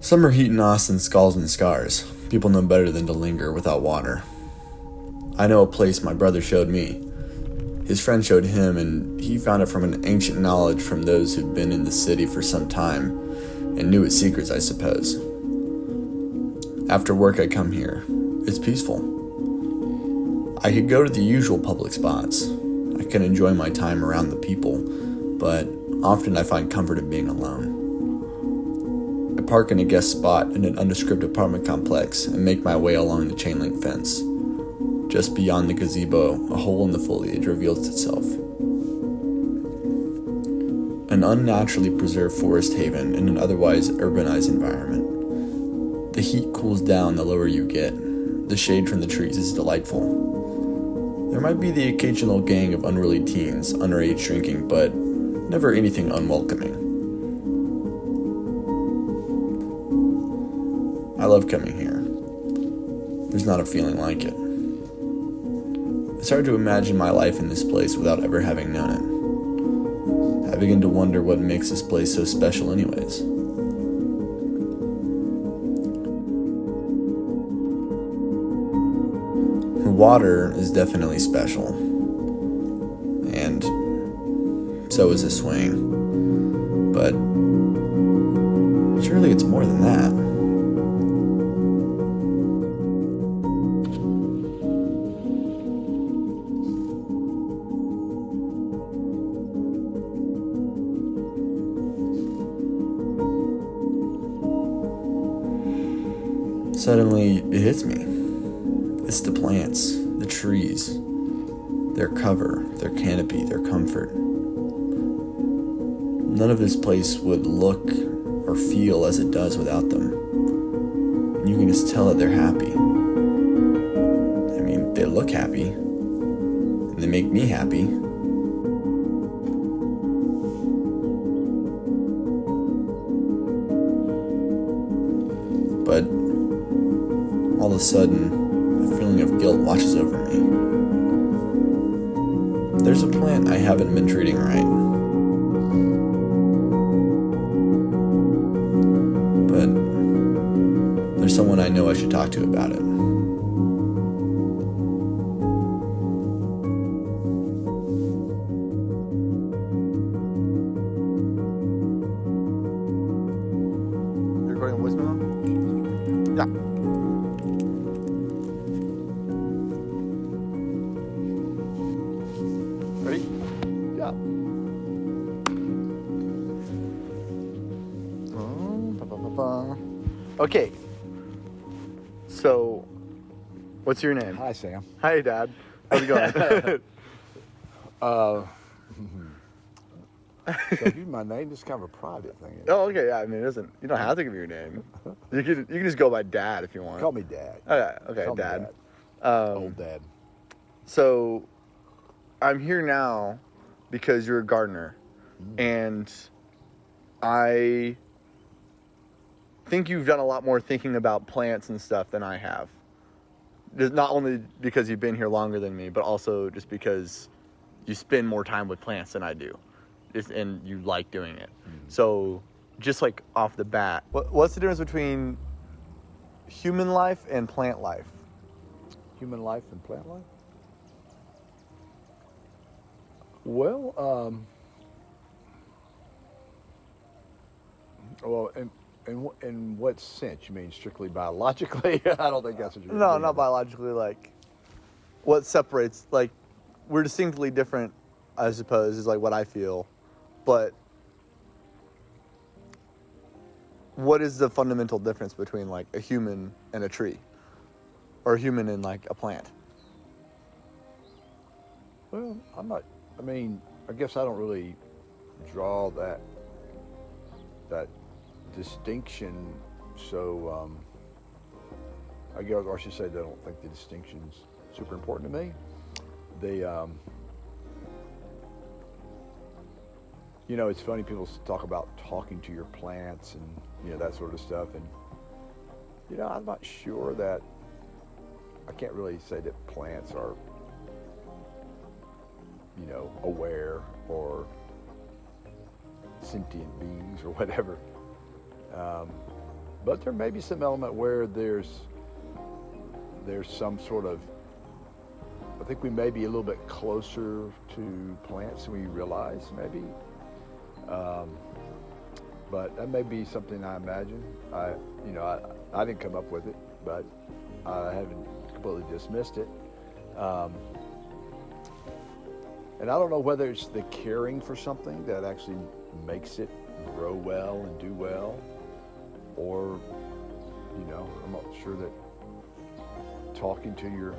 Summer heat in Austin scalds and scars. People know better than to linger without water. I know a place my brother showed me. His friend showed him, and he found it from an ancient knowledge from those who'd been in the city for some time and knew its secrets, I suppose. After work, I come here. It's peaceful. I could go to the usual public spots. I can enjoy my time around the people, but often I find comfort in being alone. I park in a guest spot in an nondescript apartment complex and make my way along the chain link fence. Just beyond the gazebo, a hole in the foliage reveals itself. An unnaturally preserved forest haven in an otherwise urbanized environment. The heat cools down the lower you get. The shade from the trees is delightful. There might be the occasional gang of unruly teens, underage drinking, but never anything unwelcoming. I love coming here. There's not a feeling like it. It's hard to imagine my life in this place without ever having known it. I begin to wonder what makes this place so special anyways. The water is definitely special. And so is the swing. But surely it's more than that. Suddenly, it hits me. It's the plants, the trees, their cover, their canopy, their comfort. None of this place would look or feel as it does without them. You can just tell that they're happy. I mean, they look happy, and they make me happy. But all of a sudden, a feeling of guilt washes over me. There's a plant I haven't been treating right. But there's someone I know I should talk to about it. You're recording a voice memo? Yeah. Ready? Yeah. Okay. So, what's your name? Hi, Sam. Hi, Dad. How's it going? So my name is kind of a private thing. Oh, okay. Yeah. I mean, it isn't. You don't have to give your name. You can just go by Dad if you want. Call me Dad. Okay, Call me Dad. Old Dad. So, I'm here now because you're a gardener, and I think you've done a lot more thinking about plants and stuff than I have. Just not only because you've been here longer than me, but also just because you spend more time with plants than I do, and you like doing it. So, just like off the bat, what's the difference between human life and plant life? Human life and plant life? Well, in what sense? You mean strictly biologically? I don't think that's what you're No, getting not at. biologically. Like, what separates? Like, we're distinctly different, I suppose, is like what I feel. But what is the fundamental difference between like a human and a tree, or a human and like a plant? Well, I guess I don't really draw that distinction. So, I guess, or I should say, that I don't think the distinction's super important to me. It's funny, people talk about talking to your plants and, that sort of stuff. And, I'm not sure that, I can't really say that plants are, aware or sentient beings or whatever. But there may be some element where there's some sort of, I think we may be a little bit closer to plants than we realize, maybe. But that may be something I imagine. I didn't come up with it, but I haven't completely dismissed it. And I don't know whether it's the caring for something that actually makes it grow well and do well, or, I'm not sure that talking to your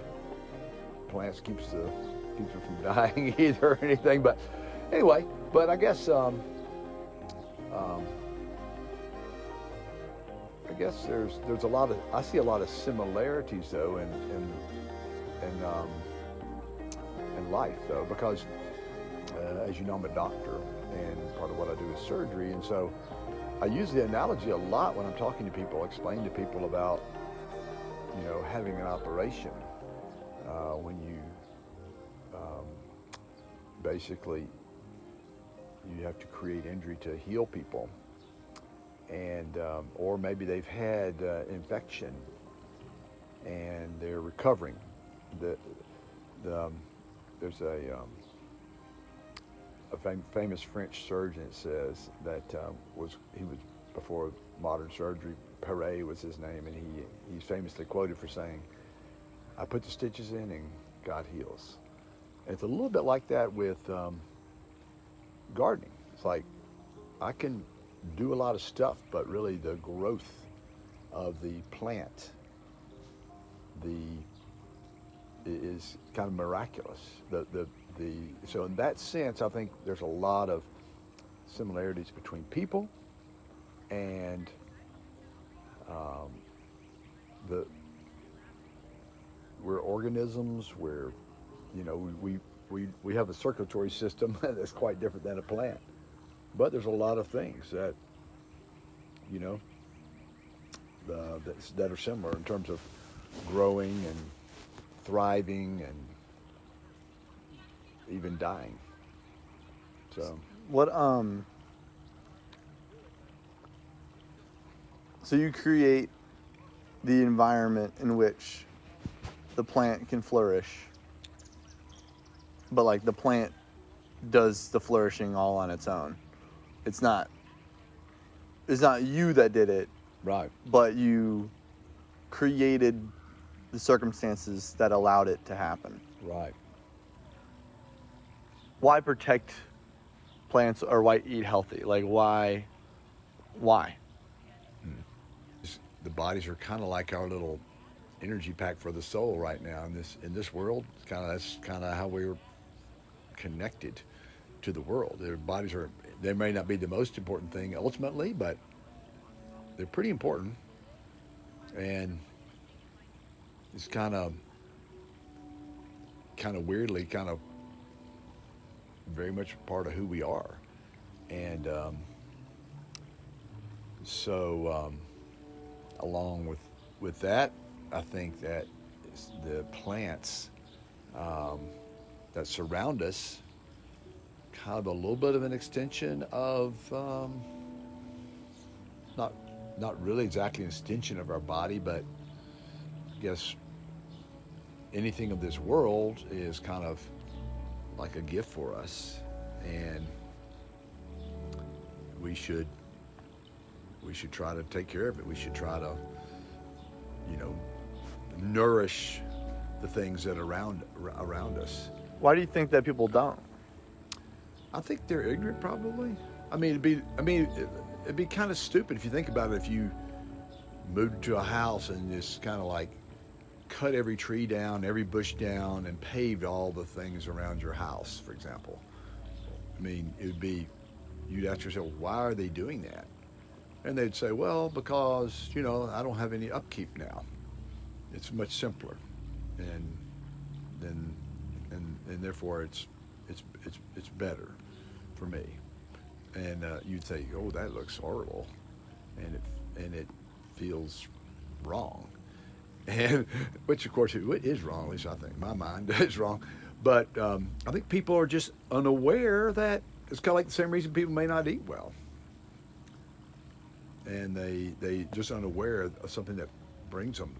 plants keeps them from dying either or anything. But anyway, I guess I guess there's a lot of, I see a lot of similarities though in life though, because as you know, I'm a doctor, and part of what I do is surgery, and so I use the analogy a lot when I'm talking to people, explain to people about having an operation, when you basically you have to create injury to heal people, and or maybe they've had infection and they're recovering. There's a famous French surgeon that says that he was before modern surgery. Perret was his name, and he's famously quoted for saying, "I put the stitches in and God heals." And it's a little bit like that with gardening. It's like I can do a lot of stuff, but really the growth of the plant is kind of miraculous. So in that sense, I think there's a lot of similarities between people and we're organisms. We have a circulatory system that's quite different than a plant, but there's a lot of things that that are similar in terms of growing and thriving and even dying. So so you create the environment in which the plant can flourish, but like the plant does the flourishing all on its own. It's not you that did it, right, but you created the circumstances that allowed it to happen. right. Why protect plants, or why eat healthy? Like why? The bodies are kind of like our little energy pack for the soul right now in this world. That's kind of how we're connected to the world. Their bodies they may not be the most important thing ultimately, but they're pretty important, and it's kind of weirdly very much part of who we are. And so along with that, I think that the plants that surround us, kind of a little bit of an extension of not really exactly an extension of our body, but I guess anything of this world is kind of like a gift for us, and we should try to take care of it. We should try to nourish the things that are around us. Why do you think that people don't? I think they're ignorant, probably. It'd be kind of stupid if you think about it. If you moved to a house and just kind of like cut every tree down, every bush down, and paved all the things around your house, for example. You'd ask yourself, why are they doing that? And they'd say, well, because, I don't have any upkeep now. It's much simpler. And therefore it's better for me. And you'd say, oh, that looks horrible. And it feels wrong. And which of course it is wrong, at least I think my mind is wrong. But I think people are just unaware that it's kind of like the same reason people may not eat well. and they just unaware of something that brings them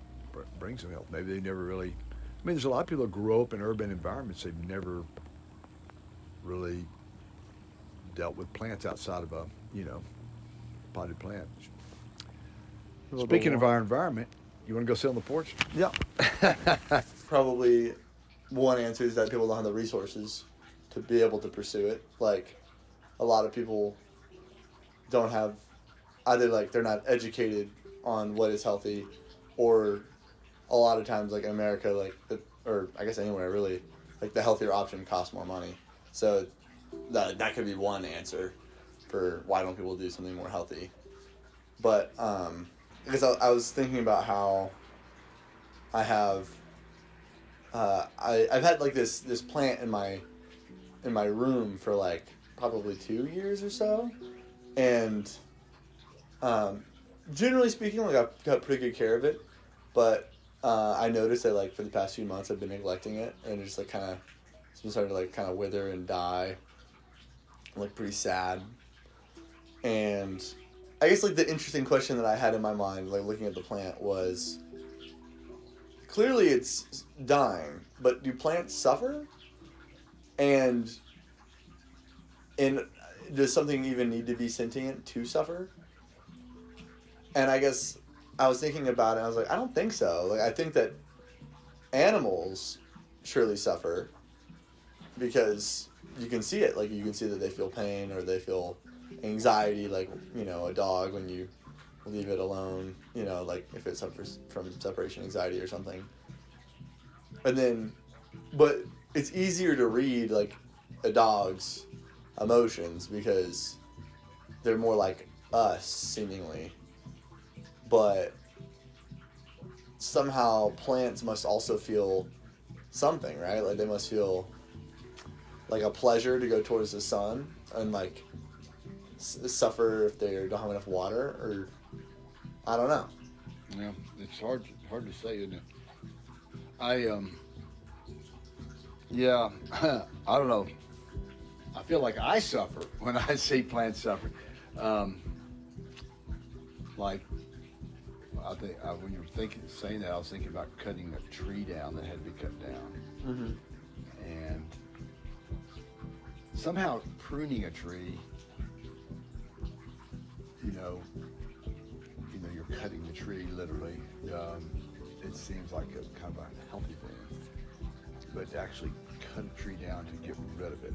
health. Maybe they never really. I mean, there's a lot of people that grow up in urban environments. They've never really dealt with plants outside of a potted plant. Speaking of our environment, you want to go sit on the porch? Yeah. Probably one answer is that people don't have the resources to be able to pursue it. Like, a lot of people don't have, either like they're not educated on what is healthy, or a lot of times, like in America, like or I guess anywhere really, like the healthier option costs more money. So that could be one answer for why don't people do something more healthy. But because I was thinking about how I have I've had like this plant in my room for like probably 2 years or so, and generally speaking, like I've got pretty good care of it, but I noticed that like for the past few months I've been neglecting it, and it just like kind of started to like kind of wither and die. I'm like pretty sad. And I guess like the interesting question that I had in my mind, like looking at the plant, was clearly it's dying, but do plants suffer? And does something even need to be sentient to suffer? And I guess I was thinking about it, and I was like, I don't think so. Like, I think that animals surely suffer because you can see it. Like, you can see that they feel pain or they feel anxiety, like, a dog when you leave it alone, like if it suffers from separation anxiety or something. And then, but it's easier to read, like, a dog's emotions because they're more like us, seemingly. But somehow plants must also feel something, right? Like, they must feel like a pleasure to go towards the sun and, like, suffer if they don't have enough water, or I don't know. Yeah, it's hard to say, isn't it? I don't know. I feel like I suffer when I see plants suffer. Like, I think when you were saying that, I was thinking about cutting a tree down that had to be cut down, and somehow pruning a tree. You're cutting the tree literally. It seems like a kind of a healthy thing, but to actually cut a tree down to get rid of it.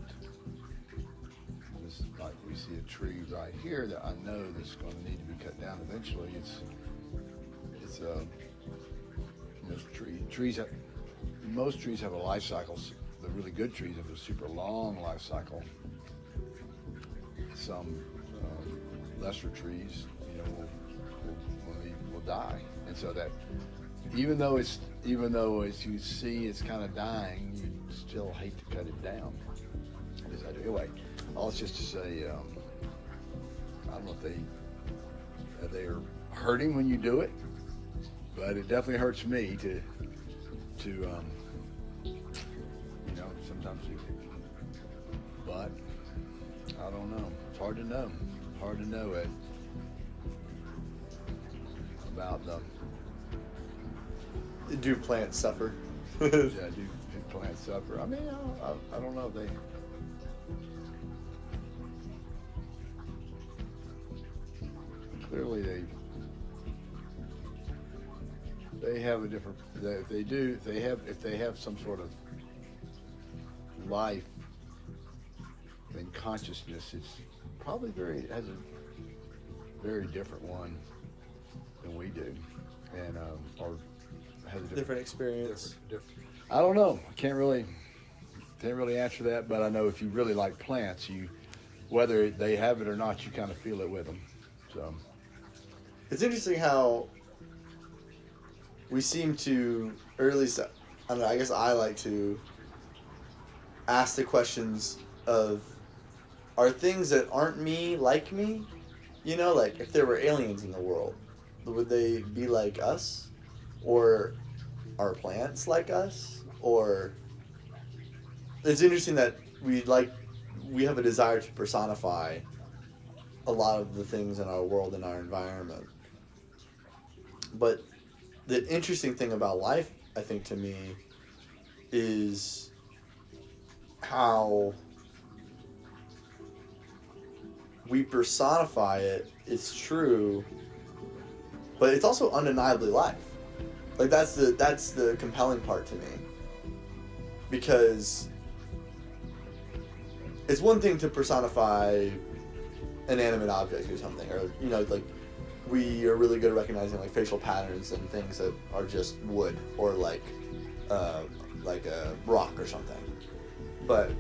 This is like we see a tree right here that I know that's going to need to be cut down eventually. Most trees have a life cycle. The really good trees have a super long life cycle. Some lesser trees, will die, and so that even though as you see it's kind of dying, you still hate to cut it down. Anyway, all it's just to say, I don't know if they are hurting when you do it, but it definitely hurts me to sometimes. But I don't know. It's hard to know. Hard to know it about them. Do plants suffer? Yeah, do plants suffer? I mean, I don't know if they. Clearly, they have a different. If they have some sort of life and consciousness, it's probably has a very different one than we do, and or has a different experience. I don't know. I can't really answer that, but I know if you really like plants, whether they have it or not, you kind of feel it with them. So it's interesting how we seem to, or at least, I don't know, I guess I like to ask the questions of, are things that aren't me like me? Like if there were aliens in the world, would they be like us? Or are plants like us? Or it's interesting that we have a desire to personify a lot of the things in our world and our environment. But the interesting thing about life, I think, to me, is how we personify it. It's true, but it's also undeniably life. Like that's the compelling part to me, because it's one thing to personify an animate object or something, or like we are really good at recognizing like facial patterns and things that are just wood or like a rock or something. But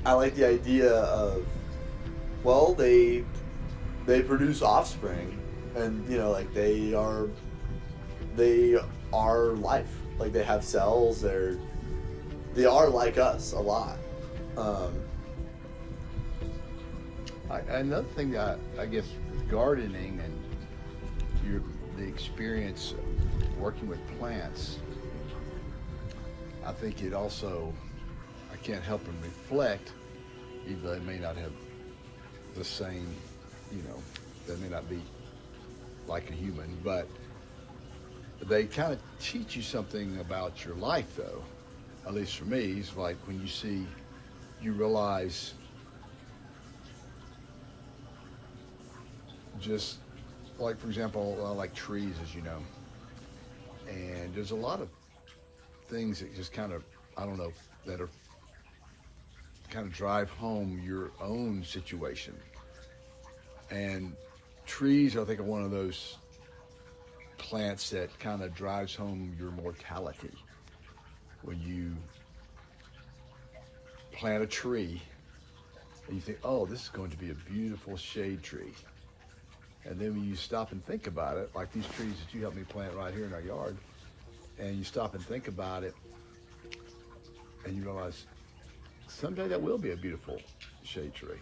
I like the idea of, well, they produce offspring, and like they are life. Like they have cells. They are like us a lot. Another thing that I guess with gardening and the experience of working with plants, I think it also, I can't help but reflect, even though they may not have the same, they may not be like a human, but they kind of teach you something about your life, though. At least for me, it's like when you realize just like, for example, like trees, as you know, and there's a lot of things that just kind of, I don't know, that are kind of drive home your own situation. And trees, I think, are one of those plants that kind of drives home your mortality. When you plant a tree and you think, oh, this is going to be a beautiful shade tree. And then when you stop and think about it, like these trees that you helped me plant right here in our yard, and you stop and think about it, and you realize someday that will be a beautiful shade tree.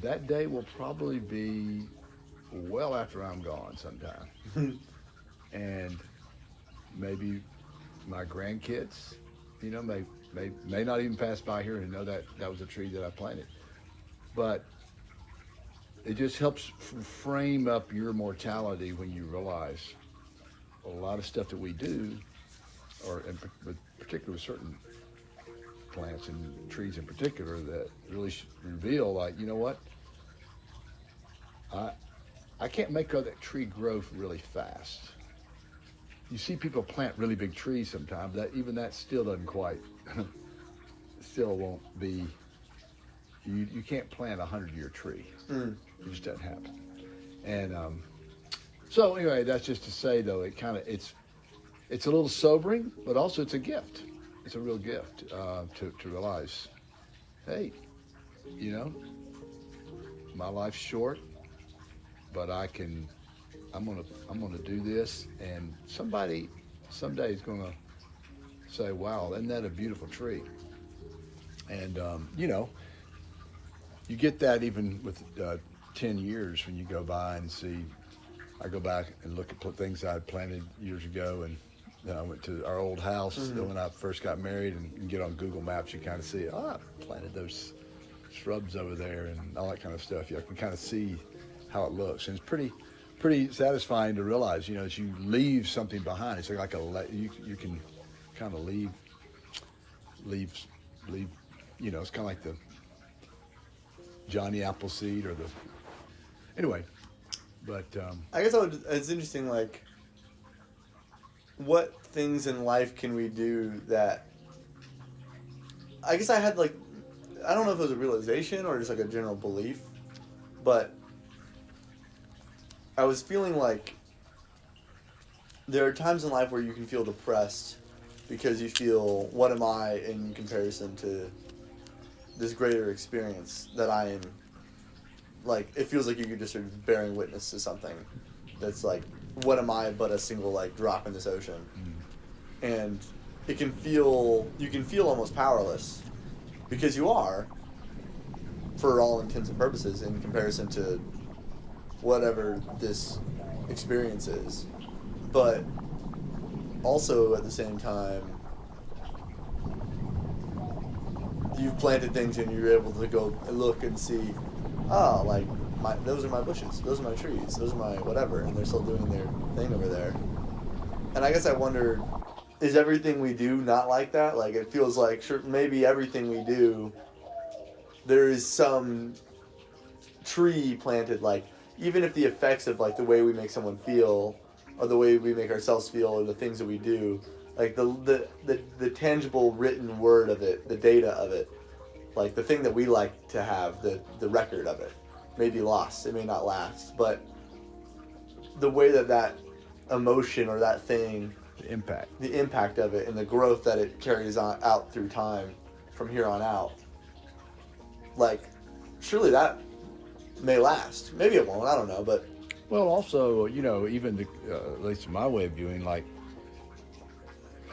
That day will probably be well after I'm gone sometime. And maybe my grandkids, may not even pass by here and know that was a tree that I planted. But it just helps frame up your mortality when you realize a lot of stuff that we do, or particularly with certain plants and trees in particular, that really reveal, like, you know what? I can't make that tree grow really fast. You see people plant really big trees sometimes, that still doesn't quite, still won't be, you can't plant a 100-year tree. It just doesn't happen. And so anyway, that's just to say, though, it's a little sobering, but also it's a gift. It's a real gift to realize, hey, my life's short, but I'm gonna do this, and somebody someday is gonna say, wow, isn't that a beautiful tree? And you get that even with 10 years when you go by and see. I go back and look at things I planted years ago, and then I went to our old house when I first got married, and you get on Google Maps, you kind of see, I planted those shrubs over there and all that kind of stuff. You can kind of see how it looks, and it's pretty satisfying to realize, as you leave something behind. It's like you can kind of leave. It's kind of like the Johnny Appleseed or anyway. But I guess it's interesting, like, what things in life can we do that, I guess I had, like, I don't know if it was a realization or just like a general belief, but I was feeling like there are times in life where you can feel depressed because you feel, what am I in comparison to this greater experience that I am. Like, it feels like you're just sort of bearing witness to something that's like, what am I but a single, like, drop in this ocean? And you can feel almost powerless, because you are, for all intents and purposes, in comparison to whatever this experience is. But also at the same time, you've planted things and you're able to go and look and see, oh, like those are my bushes, those are my trees, those are my whatever, and they're still doing their thing over there. And I guess I wonder, is everything we do not like that? Like, it feels like sure, maybe everything we do, there is some tree planted, like, even if the effects of, like, the way we make someone feel, or the way we make ourselves feel, or the things that we do, like, the tangible written word of it, the data of it, like, the thing that we like to have, the record of it, may be lost, it may not last, but the way that emotion or that thing, The impact. the impact of it and the growth that it carries on out through time from here on out, like, surely that may last. Maybe it won't, I don't know, but Well, also, you know, even at least in my way of viewing, like,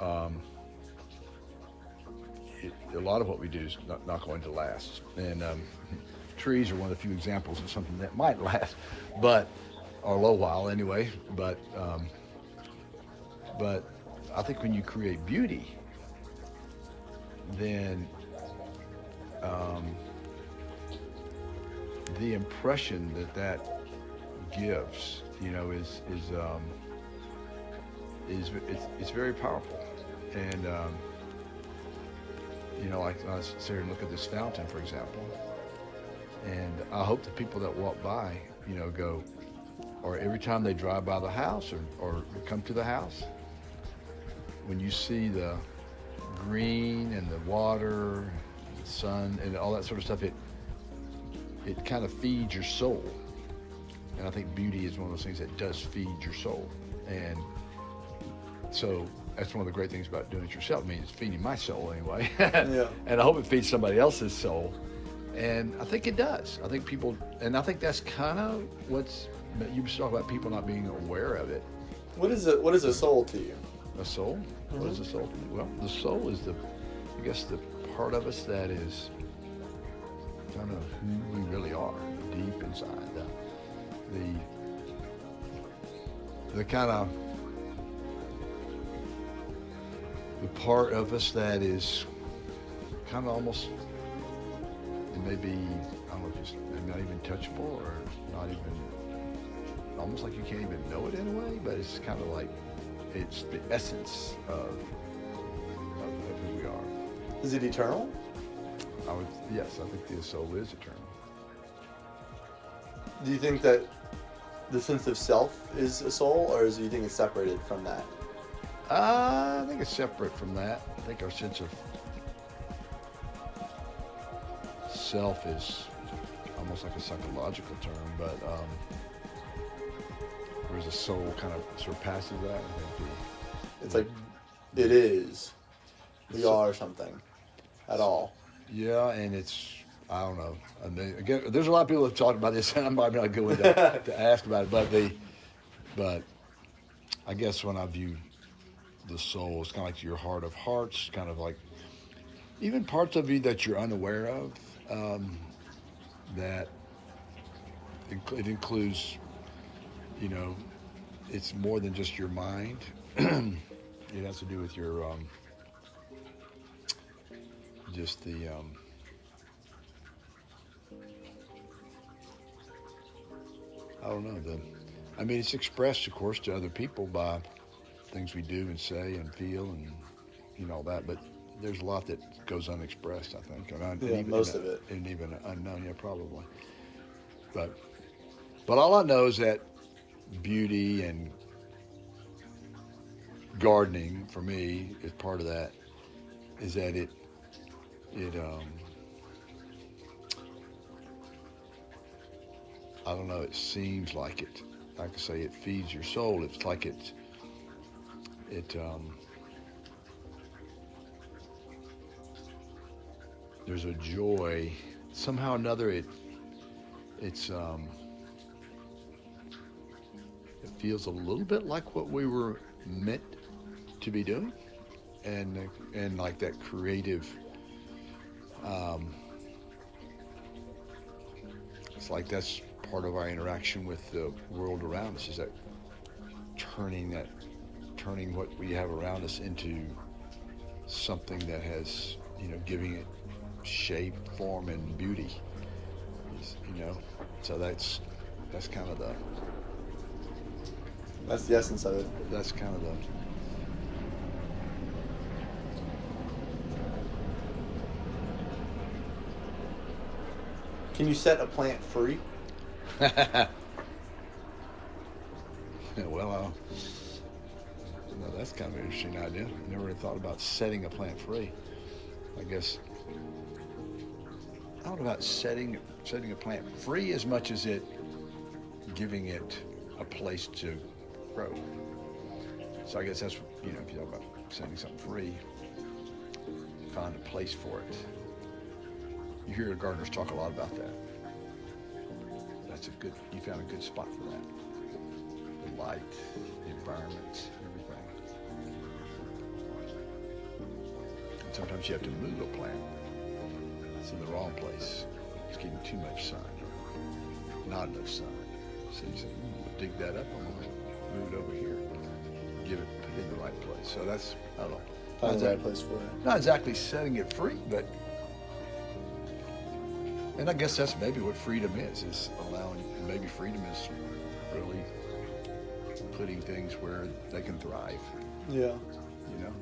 a lot of what we do is not going to last. And trees are one of the few examples of something that might last, but, or a little while anyway. But I think when you create beauty, then the impression that gives, you know, is it's very powerful. And you know, like I sit here and look at this fountain, for example, and I hope the people that walk by, you know, go, or every time they drive by the house or come to the house, when you see the green and the water, the sun, and all that sort of stuff, it kind of feeds your soul. And I think beauty is one of those things that does feed your soul. And so that's one of the great things about doing it yourself. I mean, it's feeding my soul anyway. Yeah. And I hope it feeds somebody else's soul. And I think it does. I think people, and I think that's kind of what's, you talk about people not being aware of it. what is a soul to you? A soul? Mm-hmm. What is a soul? Well, the soul is I guess the part of us that is, I don't know, who we really are, deep inside. The kind of, the part of us that is kind of almost, it may be, I don't know if it's maybe not even touchable or not even, almost like you can't even know it in a way, but it's kind of like, it's the essence of who we are. Is it eternal? Yes, I think the soul is eternal. Do you think that the sense of self is a soul, or do you think it's separated from that? I think it's separate from that. I think our sense of self is almost like a psychological term, but whereas the soul kind of surpasses that. I think It's like it is. We are something at all. yeah, and it's, I don't know. I mean, again, there's a lot of people that have talked about this, and I'm probably not going to ask about it, but I guess when I view the soul, it's kind of like your heart of hearts, kind of like even parts of you that you're unaware of, that it includes, you know, it's more than just your mind. It has to do with your, just the, I don't know, I mean, it's expressed, of course, to other people by things we do and say and feel and, you know, that, but there's a lot that goes unexpressed, I think. And even, most of it. And even unknown, yeah, probably. But all I know is that beauty and gardening, for me, is part of that, is that it I don't know, it seems like it, like I say, it feeds your soul. It's like there's a joy, somehow or another, it feels a little bit like what we were meant to be doing, and like that creative, it's like that's part of our interaction with the world around us, is that turning what we have around us into something that has, you know, giving it shape, form, and beauty. You know, so that's kind of the That's the essence of it. that's kind of the Can you set a plant free? well, no, that's kind of an interesting idea. Never really thought about setting a plant free. I guess I don't know about setting a plant free as much as it giving it a place to grow. So I guess that's, you know, if you talk about setting something free, find a place for it. You hear gardeners talk a lot about that. You found a good spot for that. The light, the environment, everything. And sometimes you have to move a plant. It's in the wrong place. It's getting too much sun, or not enough sun. So you say, we'll dig that up, I'm gonna move it over here. Put it in the right place. So that's, I don't know. Find the right place for it. Not exactly setting it free, but, and I guess that's maybe what freedom is allowing, maybe freedom is really putting things where they can thrive, Yeah. you know?